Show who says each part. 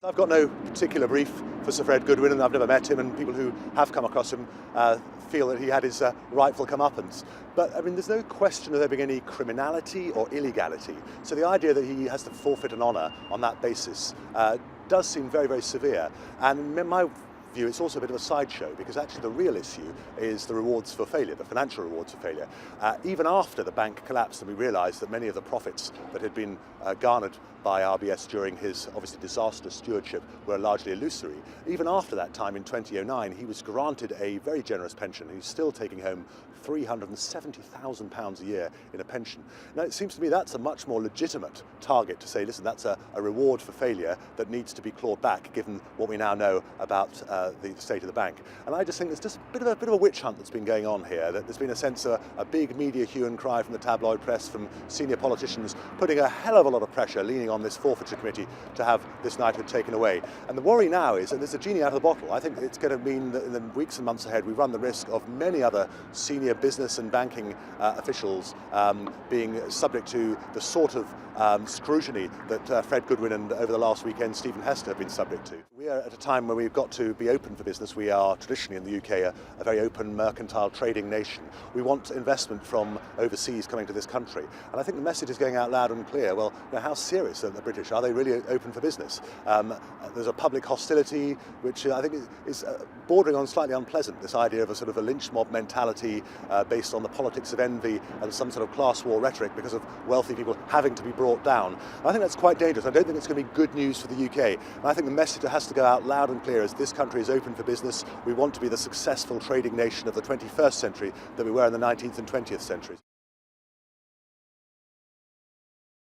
Speaker 1: I've got no particular brief for Sir Fred Goodwin, and I've never met him, and people who have come across him feel that he had his rightful comeuppance. But I mean, there's no question of there being any criminality or illegality. So the idea that he has to forfeit an honour on that basis does seem very, very severe. And in my view, it's also a bit of a sideshow, because actually the real issue is the rewards for failure, the financial rewards for failure. Even after the bank collapsed and we realised that many of the profits that had been garnered by RBS during his obviously disastrous stewardship were largely illusory, even after that time in 2009 he was granted a very generous pension. He's still taking home £370,000 a year in a pension. Now it seems to me that's a much more legitimate target to say, listen, that's a reward for failure that needs to be clawed back given what we now know about the state of the bank. And I just think there's just a bit of a witch hunt that's been going on here, that there's been a sense of a big media hue and cry from the tabloid press, from senior politicians putting a hell of a lot of pressure, leaning on this forfeiture committee to have this knighthood taken away. And the worry now is, and there's a genie out of the bottle, I think it's going to mean that in the weeks and months ahead we run the risk of many other senior business and banking officials being subject to the sort of scrutiny that Fred Goodwin and over the last weekend Stephen Hester have been subject to. We are at a time where we've got to be open for business. We are traditionally in the UK a very open mercantile trading nation. We want investment from overseas coming to this country, and I think the message is going out loud and clear. Well, you know, how serious are the British? Are they really open for business? There's a public hostility which I think is bordering on slightly unpleasant, this idea of a sort of a lynch mob mentality based on the politics of envy and some sort of class war rhetoric because of wealthy people having to be brought down. And I think that's quite dangerous. I don't think it's going to be good news for the UK. And I think the message that has to go out loud and clear is this country is open for business. We want to be the successful trading nation of the 21st century that we were in the 19th and 20th centuries.